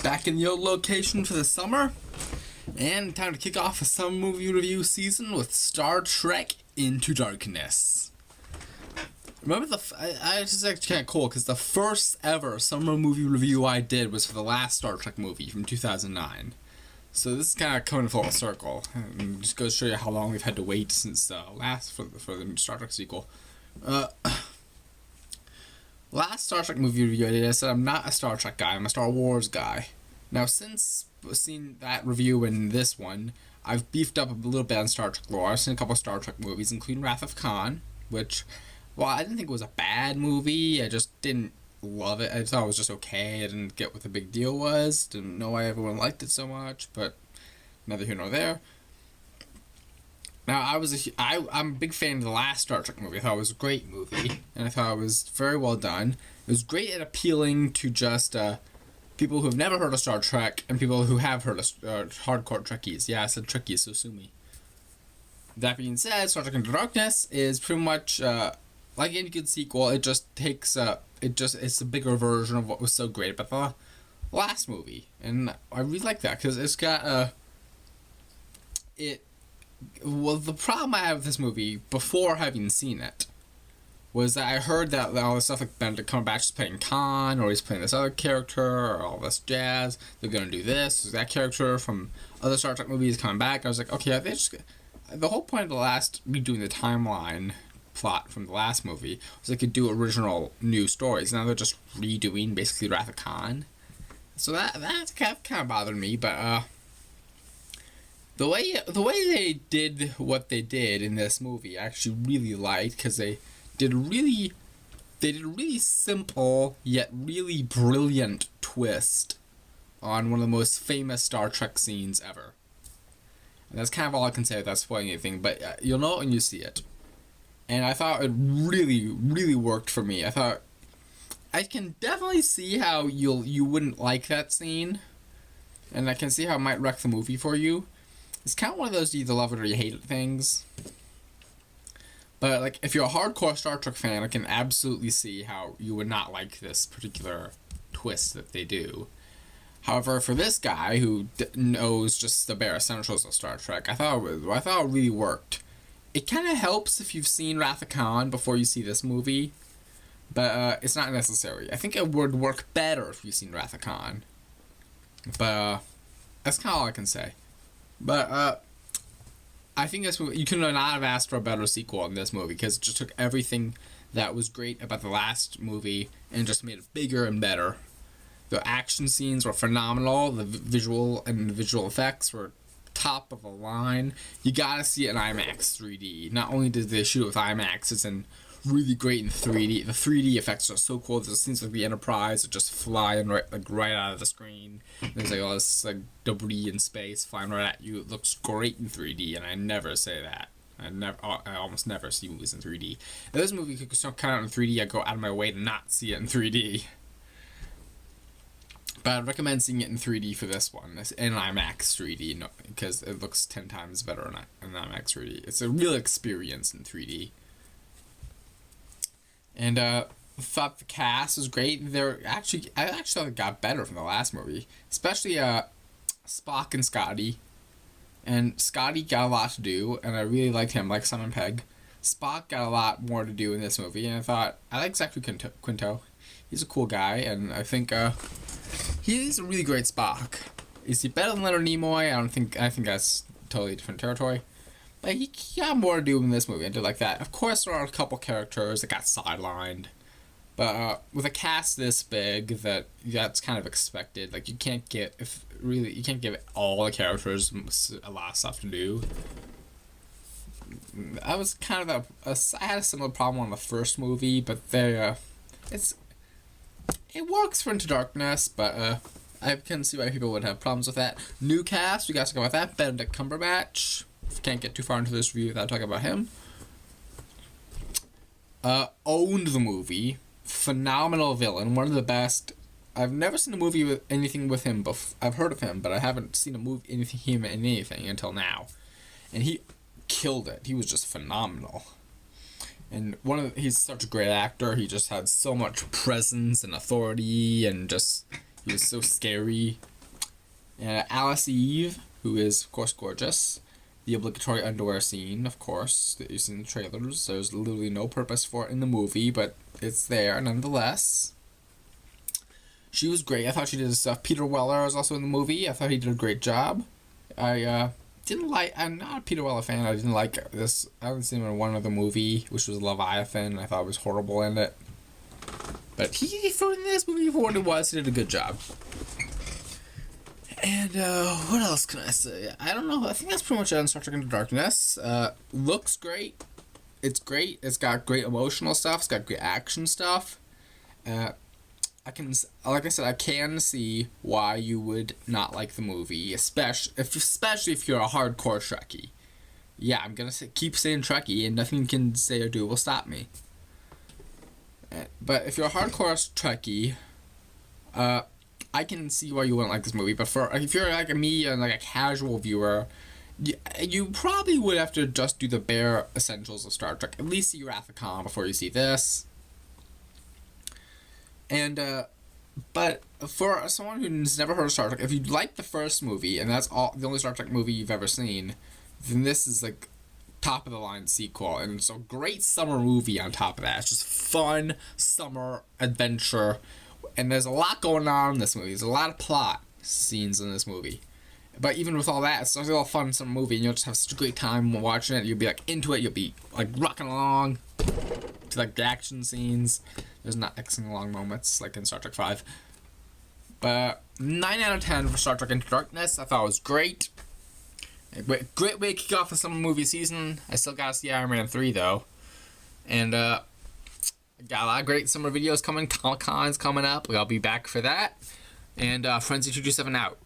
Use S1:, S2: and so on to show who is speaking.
S1: back in the old location for the summer, and time to kick off a summer movie review season with Star Trek Into Darkness. Remember this is actually kind of cool because the first ever summer movie review I did was for the last Star Trek movie from 2009. So this is kind of coming full circle, and just goes to show you how long we've had to wait since last for the Star Trek sequel. Last Star Trek movie review I did, I said I'm not a Star Trek guy, I'm a Star Wars guy. Now, since seeing that review and this one, I've beefed up a little bit on Star Trek lore. I've seen a couple of Star Trek movies, including Wrath of Khan, which, well, I didn't think it was a bad movie. I just didn't love it. I thought it was just okay. I didn't get what the big deal was. Didn't know why everyone liked it so much, but neither here nor there. Now, I'm a big fan of the last Star Trek movie. I thought it was a great movie, and I thought it was very well done. It was great at appealing to just people who have never heard of Star Trek and people who have heard of hardcore Trekkies. Yeah, I said Trekkies, so sue me. That being said, Star Trek Into Darkness is pretty much like any good sequel. It just takes it's a bigger version of what was so great about the last movie, and I really like that because it's got Well, the problem I had with this movie before having seen it was that I heard that all this stuff like Benedict Cumberbatch is playing Khan, or he's playing this other character, or all this jazz. They're gonna do this. That character from other Star Trek movies coming back. I was like, okay, the whole point of the last redoing the timeline plot from the last movie was they could do original new stories. Now they're just redoing basically Wrath of Khan. So that kind of bothered me, but The way they did what they did in this movie, I actually really liked, because they did a really simple yet really brilliant twist on one of the most famous Star Trek scenes ever. And that's kind of all I can say without spoiling anything, but you'll know it when you see it. And I thought it really, really worked for me. I can definitely see how you wouldn't like that scene, and I can see how it might wreck the movie for you. It's kind of one of those you either love it or you hate it things. But like, if you're a hardcore Star Trek fan, I can absolutely see how you would not like this particular twist that they do. However, for this guy who knows just the bare essentials of Star Trek, I thought it really worked. It kind of helps if you've seen Wrath of Khan before you see this movie, but it's not necessary. I think it would work better if you've seen Wrath of Khan. But that's kind of all I can say. But I think this movie, you could not have asked for a better sequel in this movie, because it just took everything that was great about the last movie and just made it bigger and better. The action scenes were phenomenal. The visual effects were top of the line. You gotta see it in IMAX 3D. Not only did they shoot it with IMAX, it's in really great in 3D. The 3D effects are so cool. There's scenes like the Enterprise that just flying right out of the screen. There's like all this like debris in space flying right at you. It looks great in 3D, and I never say that. I almost never see movies in 3D. If this movie could come out in 3D, I'd go out of my way to not see it in 3D. But I'd recommend seeing it in 3D for this one, in IMAX 3D, because it looks 10 times better in IMAX 3D. It's a real experience in 3D. And I thought the cast was great. I actually thought it got better from the last movie, especially Spock and Scotty. And Scotty got a lot to do, and I really liked him, like Simon Pegg. Spock got a lot more to do in this movie, and I like Zachary Quinto. He's a cool guy, and I think he's a really great Spock. Is he better than Leonard Nimoy? I think that's totally different territory. But he got more to do in this movie. I did like that. Of course, there are a couple characters that got sidelined, but with a cast this big, that's kind of expected. Like, you can't give all the characters a lot of stuff to do. I was kind of I had a similar problem on the first movie, but it works for Into Darkness, but I can see why people would have problems with that. New cast, we got to talk about that. Benedict Cumberbatch. Can't get too far into this review without talking about him. Owned the movie. Phenomenal villain. One of the best. I've never seen a movie with anything with him. I've heard of him, but I haven't seen him in anything until now. And he killed it. He was just phenomenal. And he's such a great actor. He just had so much presence and authority, and just he was so scary. Alice Eve, who is, of course, gorgeous. The obligatory underwear scene, of course, that you see in the trailers. There's literally no purpose for it in the movie, but it's there nonetheless. She was great. I thought she did stuff. Peter Weller was also in the movie. I thought he did a great job. I'm not a Peter Weller fan. I didn't like this. I haven't seen him in one other movie, which was Leviathan. I thought it was horrible in it. But he for in this movie, for what it was, he did a good job. And what else can I say? I don't know. I think that's pretty much it on Star Trek Into Darkness. Looks great. It's great. It's got great emotional stuff. It's got great action stuff. I can see why you would not like the movie, especially if you're a hardcore Trekkie. Yeah, I'm gonna keep saying Trekkie, and nothing you can say or do will stop me. But if you're a hardcore Trekkie, I can see why you wouldn't like this movie. But if you're like me and like a casual viewer, you probably would have to just do the bare essentials of Star Trek. At least see Wrath of Khan before you see this. And but for someone who's never heard of Star Trek, if you like the first movie and that's the only Star Trek movie you've ever seen, then this is like top of the line sequel, and it's a great summer movie on top of that. It's just fun summer adventure, and there's a lot going on in this movie. There's a lot of plot scenes in this movie. But even with all that, it's still a fun summer movie, and you'll just have such a great time watching it. You'll be like into it. You'll be like rocking along to like the action scenes. There's not Xing along moments like in Star Trek 5. But 9 out of 10 for Star Trek Into Darkness. I thought it was great. A great way to kick off the summer movie season. I still gotta see Iron Man 3 though. And got a lot of great summer videos coming. Comic-Con's coming up. I'll be back for that. And Frenzy227 out.